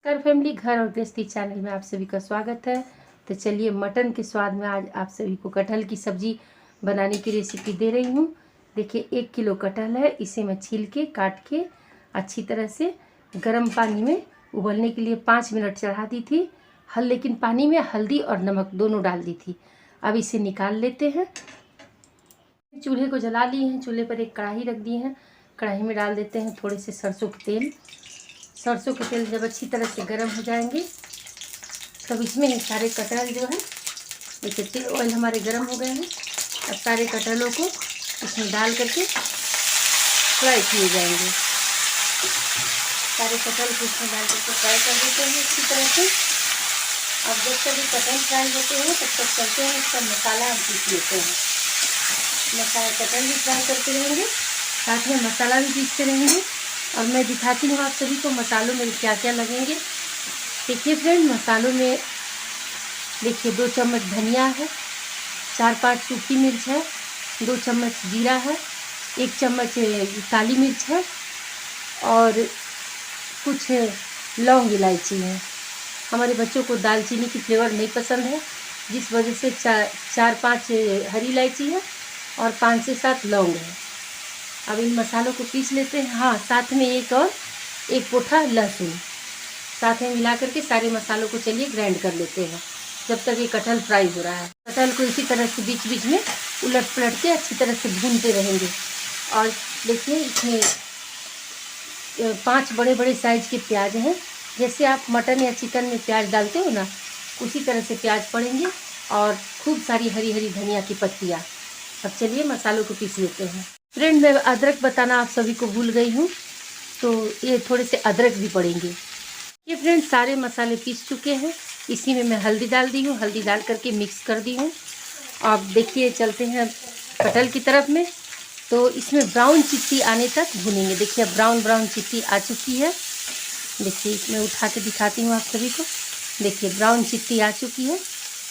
कर फैमिली घर और गृहस्थी चैनल में आप सभी का स्वागत है। तो चलिए मटन के स्वाद में आज आप सभी को कटहल की सब्जी बनाने की रेसिपी दे रही हूँ। देखिए 1 किलो कटहल है, इसे मैं छील के काट के अच्छी तरह से गर्म पानी में उबलने के लिए 5 मिनट चढ़ा दी थी। लेकिन पानी में हल्दी और नमक दोनों डाल दी थी। अब इसे निकाल लेते हैं। चूल्हे को जला लिए हैं, चूल्हे पर एक कढ़ाई रख दी है। कढ़ाई में डाल देते हैं थोड़े से सरसों के तेल। सरसों के तेल जब अच्छी तरह से गर्म हो जाएंगे तब इसमें ये सारे कटहल जो है, देखिए तेल ऑयल हमारे गर्म हो गए हैं। अब सारे कटहलों को इसमें डाल करके फ्राई किए जाएंगे। सारे कटहल को इसमें डाल करके फ्राई कर देते हैं अच्छी तरह से। अब जब तक कटहल फ्राई होते हैं तब तक चलते हैं इसका मसाला हम पीस लेते हैं। मसाला कटहल भी फ्राई करते रहेंगे, साथ में मसाला भी पीसते रहेंगे और मैं दिखाती हूँ आप सभी को मसालों में क्या क्या लगेंगे। देखिए फ्रेंड, मसालों में देखिए 2 चम्मच धनिया है, 4-5 सूखी मिर्च है, 2 चम्मच जीरा है, 1 चम्मच काली मिर्च है और कुछ लौंग इलायची है। हमारे बच्चों को दालचीनी की फ्लेवर नहीं पसंद है, जिस वजह से 4-5 हरी इलायची है और 5 से 7 लौंग है। अब इन मसालों को पीस लेते हैं। हाँ, साथ में एक पोठा लहसुन साथ में मिला करके सारे मसालों को चलिए ग्राइंड कर लेते हैं जब तक ये कटहल फ्राई हो रहा है। कटहल को इसी तरह से बीच बीच में उलट पलट के अच्छी तरह से भूनते रहेंगे। और देखिए इसमें 5 बड़े बड़े साइज के प्याज हैं। जैसे आप मटन या चिकन में प्याज डालते हो ना, उसी तरह से प्याज पड़ेंगे और खूब सारी हरी हरी धनिया की पत्तियाँ। अब चलिए मसालों को पीस लेते हैं। फ्रेंड, मैं अदरक बताना आप सभी को भूल गई हूँ, तो ये थोड़े से अदरक भी पड़ेंगे। ये फ्रेंड सारे मसाले पीस चुके हैं। इसी में मैं हल्दी डाल दी हूँ, हल्दी डाल करके मिक्स कर दी हूँ। अब देखिए चलते हैं कटहल की तरफ में, तो इसमें ब्राउन चिट्टी आने तक भूनेंगे। देखिए अब ब्राउन चिट्टी आ चुकी है। देखिए इसमें उठा के दिखाती हूँ आप सभी को। देखिए ब्राउन चिट्टी आ चुकी है।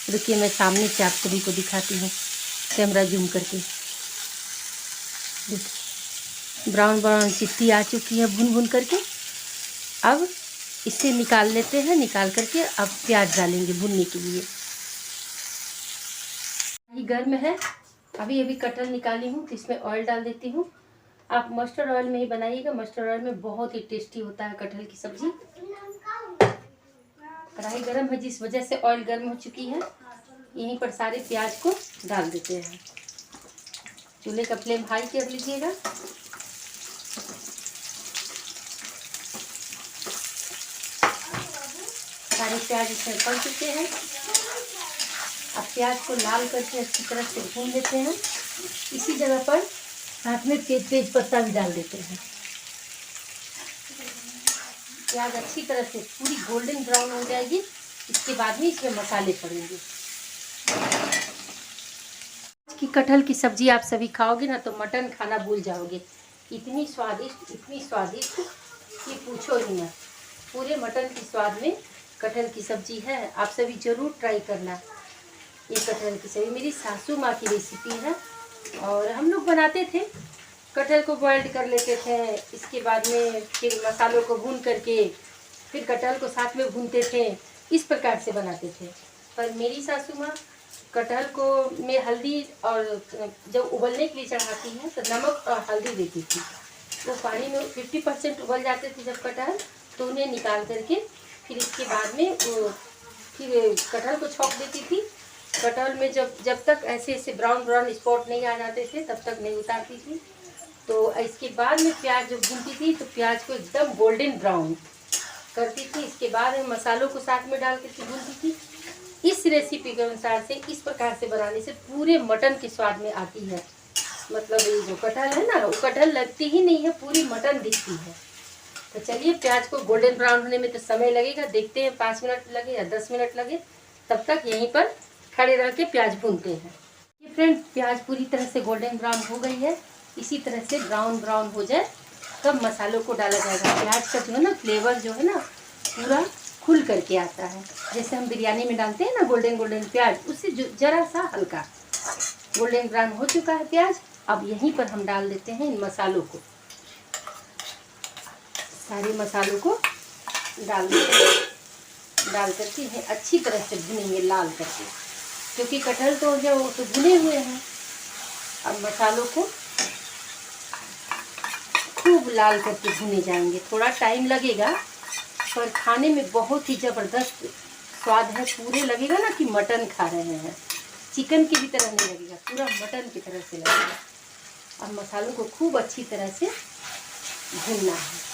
देखिए मैं सामने से आप सभी को दिखाती हूँ कैमरा जूम करके। देखिए ब्राउन चिट्टी आ चुकी है भून भून करके। अब इसे निकाल लेते हैं। निकाल करके अब प्याज डालेंगे भूनने के लिए। ये गर्म है। अभी कटहल निकाली हूँ तो इसमें ऑयल डाल देती हूँ। आप मस्टर्ड ऑयल में ही बनाइएगा, मस्टर्ड ऑयल में बहुत ही टेस्टी होता है कटहल की सब्जी। कढ़ाई गर्म है, जिस वजह से ऑयल गर्म हो चुकी है। यहीं पर सारे प्याज को डाल देते हैं। चूल्हे का फ्लेम हाई कर लीजिएगा। सारे प्याज इसमें पड़ चुके हैं। अब प्याज को लाल करके अच्छी तरह से भून लेते हैं। इसी जगह पर साथ में तेज पत्ता भी डाल देते हैं। प्याज अच्छी तरह से पूरी गोल्डन ब्राउन हो जाएगी, इसके बाद में इसमें मसाले पड़ेंगे। कि कटहल की सब्जी आप सभी खाओगे ना तो मटन खाना भूल जाओगे। इतनी स्वादिष्ट कि पूछो ही ना। पूरे मटन के स्वाद में कटहल की सब्जी है। आप सभी जरूर ट्राई करना। ये कटहल की सब्जी मेरी सासू माँ की रेसिपी है और हम लोग बनाते थे। कटहल को बॉइल्ड कर लेते थे, इसके बाद में फिर मसालों को भून करके फिर कटहल को साथ में भूनते थे। इस प्रकार से बनाते थे। पर मेरी सासू माँ कटहल को में हल्दी और जब उबलने के लिए चढ़ाती हैं तो नमक और हल्दी देती थी। वो पानी में 50% उबल जाते थे जब कटहल, तो उन्हें निकाल करके फिर इसके बाद में वो फिर कटहल को छौंक देती थी। कटहल में जब तक ऐसे ब्राउन स्पॉट नहीं आ जाते थे तब तक नहीं उतारती थी। तो इसके बाद में प्याज जब भूनती थी तो प्याज को एकदम गोल्डन ब्राउन करती थी। इसके बाद में मसालों को साथ में डाल करके भूनती थी। इस रेसिपी के अनुसार से इस प्रकार से बनाने से पूरे मटन के स्वाद में आती है। मतलब ये जो कटहल है ना, वो कटहल लगती ही नहीं है, पूरी मटन दिखती है। तो चलिए प्याज को गोल्डन ब्राउन होने में तो समय लगेगा, देखते हैं 5 मिनट लगे या 10 मिनट लगे। तब तक यहीं पर खड़े रह के प्याज भूनते हैं। ये फ्रेंड प्याज पूरी तरह से गोल्डन ब्राउन हो गई है। इसी तरह से ब्राउन हो जाए तब मसालों को डाला जाएगा। प्याज का जो है ना फ्लेवर जो है ना पूरा खुल करके आता है। जैसे हम बिरयानी में डालते हैं ना गोल्डन प्याज, उससे जरा सा हल्का गोल्डन ब्राउन हो चुका है प्याज। अब यहीं पर हम डाल देते हैं इन मसालों को। सारे मसालों को डाल करके इन्हें अच्छी तरह से भुनेंगे लाल करके, क्योंकि कटहल तो जो तो भुने हुए हैं। अब मसालों को खूब लाल करके भुने जाएंगे। थोड़ा टाइम लगेगा पर खाने में बहुत ही ज़बरदस्त स्वाद है। पूरे लगेगा ना कि मटन खा रहे हैं, चिकन की भी तरह नहीं लगेगा, पूरा मटन की तरह से लगेगा। अब मसालों को खूब अच्छी तरह से भूनना है,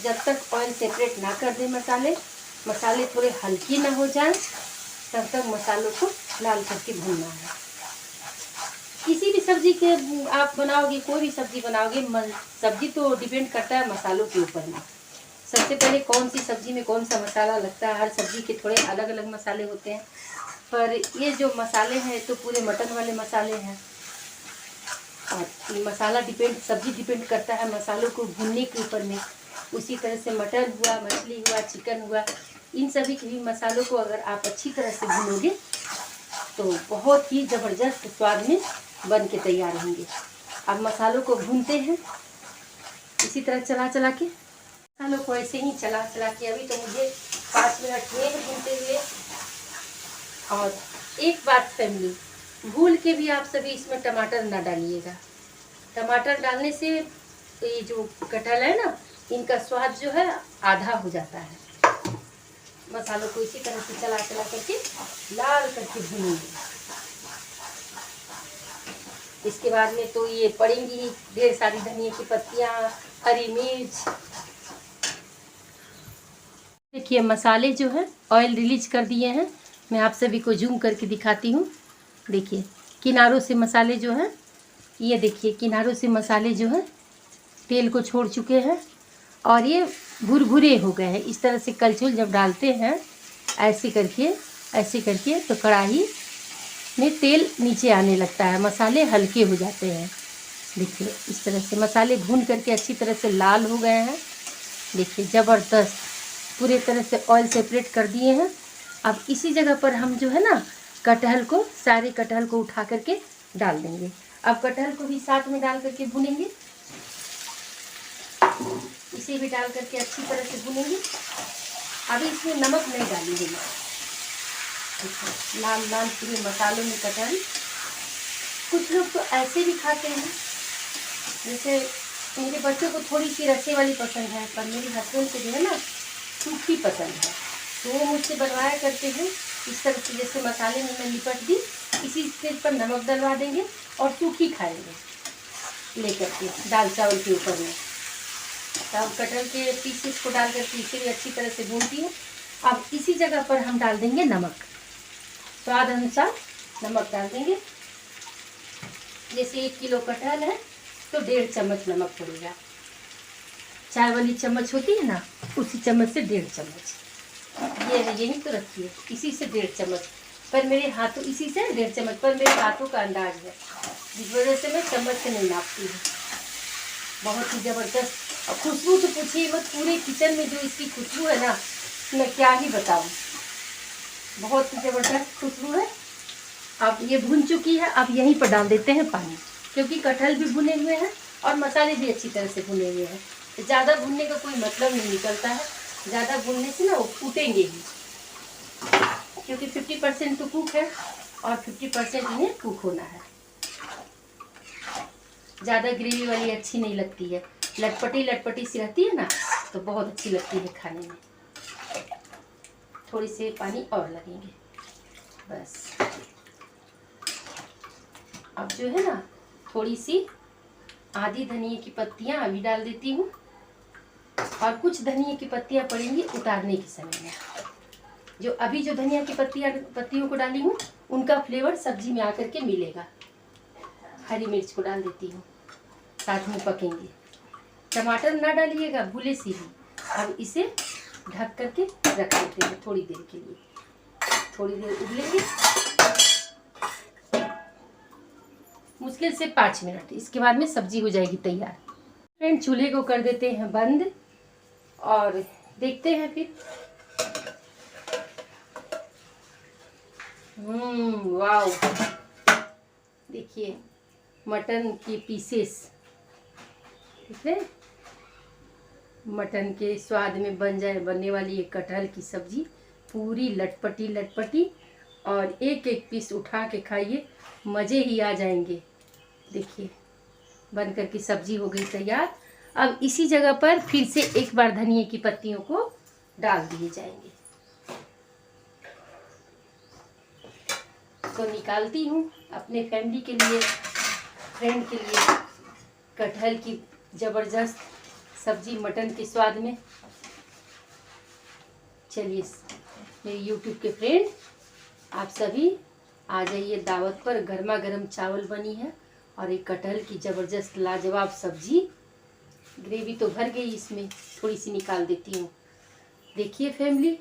जब तक ऑयल सेपरेट ना कर दें मसाले थोड़े हल्के ना हो जाएं, तब तक मसालों को लाल करके भूनना है। किसी भी सब्जी के आप बनाओगे, कोई भी सब्जी बनाओगे, सब्जी तो डिपेंड करता है मसालों के ऊपर में। सबसे पहले कौन सी सब्जी में कौन सा मसाला लगता है, हर सब्जी के थोड़े अलग अलग मसाले होते हैं, पर ये जो मसाले हैं तो पूरे मटन वाले मसाले हैं। और मसाला सब्जी डिपेंड करता है मसालों को भूनने के ऊपर में। उसी तरह से मटन हुआ, मछली हुआ, चिकन हुआ, इन सभी के भी मसालों को अगर आप अच्छी तरह से भूनोगे तो बहुत ही ज़बरदस्त स्वाद में बन के तैयार होंगे। अब मसालों को भूनते हैं इसी तरह चला चला के, मसालों को ऐसे ही चला चला के। अभी तो मुझे 5 मिनट हुए भूनते हुए। और एक बात फैमिली, भूल के भी आप सभी इसमें टमाटर ना डालिएगा। टमाटर डालने से ये जो कटहल है ना, इनका स्वाद जो है आधा हो जाता है। मसालों को इसी तरह से चला चला करके लाल करके भूनेंगे। इसके बाद में तो ये पड़ेंगी ढेर सारी धनिया की पत्तियाँ, हरी मिर्च। देखिए मसाले जो है ऑयल रिलीज कर दिए हैं। मैं आप सभी को जूम करके दिखाती हूँ। देखिए किनारों से मसाले जो हैं, ये देखिए किनारों से मसाले जो हैं तेल को छोड़ चुके हैं और ये भुरभुरे हो गए हैं। इस तरह से कलछुल जब डालते हैं ऐसे करके तो कढ़ाई में तेल नीचे आने लगता है, मसाले हल्के हो जाते हैं। देखिए इस तरह से मसाले भून करके अच्छी तरह से लाल हो गए हैं। देखिए ज़बरदस्त पूरे तरह से ऑयल सेपरेट कर दिए हैं। अब इसी जगह पर हम जो है ना सारे कटहल को उठा करके डाल देंगे। अब कटहल को भी साथ में डाल करके भूनेंगे, इसे भी डाल करके अच्छी तरह से भूनेंगे। अभी इसमें नमक नहीं डालेंगे, लाल लाल पूरे मसालों में कटहल। कुछ लोग तो ऐसे भी खाते हैं, जैसे मेरे बच्चों को थोड़ी सी रस्से वाली पसंद है, पर मेरे हस्बैंड को जो है ना सूखी पसंद है, तो वो मुझसे बनवाया करते हैं इस तरह से। जैसे मसाले में मैं लिपट दी, इसी स्टेज पर नमक डलवा देंगे और सूखी खाएंगे लेकर के दाल चावल के ऊपर में। तब कटहल के पीसेस को डाल करके इसे भी अच्छी तरह से भूनती हूँ। अब इसी जगह पर हम डाल देंगे नमक, स्वाद अनुसार नमक डाल देंगे। जैसे 1 किलो कटहल है तो 1.5 चम्मच नमक पड़ेगा। चाय वाली चम्मच होती है ना, उसी चम्मच से 1.5 चम्मच। ये है, यही तो रखिए, इसी से 1.5 चम्मच। पर मेरे हाथों इसी से 1.5 चम्मच, पर मेरे हाथों का अंदाज है, जिस वजह से मैं चम्मच से नहीं नापती हूँ। बहुत ही ज़बरदस्त। और खुशबू तो पूछिए मत, पूरे किचन में जो इसकी खुशबू है ना, मैं क्या ही बताऊँ, बहुत ही ज़बरदस्त खुशबू है। अब ये भुन चुकी है, अब यहीं पर डाल देते हैं पानी, क्योंकि कटहल भी भुने हुए हैं और मसाले भी अच्छी तरह से भुने हुए हैं। तो ज़्यादा भुनने का कोई मतलब नहीं निकलता है, ज़्यादा भुनने से ना वो फूटेंगे ही, क्योंकि 50% तो कुक है और 50% इन्हें कुक होना है। ज़्यादा ग्रेवी वाली अच्छी नहीं लगती है, लटपटी सी रहती है ना, तो बहुत अच्छी लगती है खाने में। थोड़ी से पानी और लगेंगे बस। अब जो है ना थोड़ी सी आधी धनिया की पत्तियां अभी डाल देती हूँ, और कुछ धनिया की पत्तियां पड़ेंगी उतारने के समय में। जो अभी जो धनिया की पत्तियों को डाली हूँ उनका फ्लेवर सब्जी में आकर के मिलेगा। हरी मिर्च को डाल देती हूँ, साथ में पकेंगे। टमाटर ना डालिएगा, भूले से ही। अब इसे ढक करके रख देते हैं थोड़ी देर के लिए, थोड़ी देर उबलेंगे, मुश्किल से 5 मिनट। इसके बाद में सब्जी हो जाएगी तैयार। फ्रेंड चूल्हे को कर देते हैं बंद और देखते हैं फिर। वाव, देखिए मटन की पीसेस, ठीक है, मटन के स्वाद में बनने वाली ये कटहल की सब्जी पूरी लटपटी लटपटी, और एक एक पीस उठा के खाइए, मज़े ही आ जाएंगे। देखिए बनकर की सब्जी हो गई तैयार। अब इसी जगह पर फिर से एक बार धनिया की पत्तियों को डाल दिए जाएंगे। तो निकालती हूँ अपने फैमिली के लिए, फ्रेंड के लिए कटहल की ज़बरदस्त सब्जी मटन के स्वाद में। चलिए मेरे यूट्यूब के फ्रेंड, आप सभी आ जाइए दावत पर। गर्मा गर्म चावल बनी है और एक कटहल की ज़बरदस्त लाजवाब सब्जी। ग्रेवी तो भर गई, इसमें थोड़ी सी निकाल देती हूँ। देखिए फैमिली,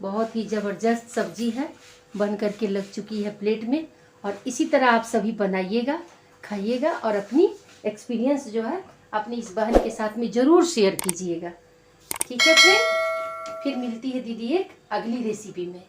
बहुत ही ज़बरदस्त सब्जी है, बन करके लग चुकी है प्लेट में। और इसी तरह आप सभी बनाइएगा, खाइएगा और अपनी एक्सपीरियंस जो है अपनी इस बहन के साथ में ज़रूर शेयर कीजिएगा। ठीक है फ्रेंड, फिर मिलती है दीदी एक अगली रेसिपी में।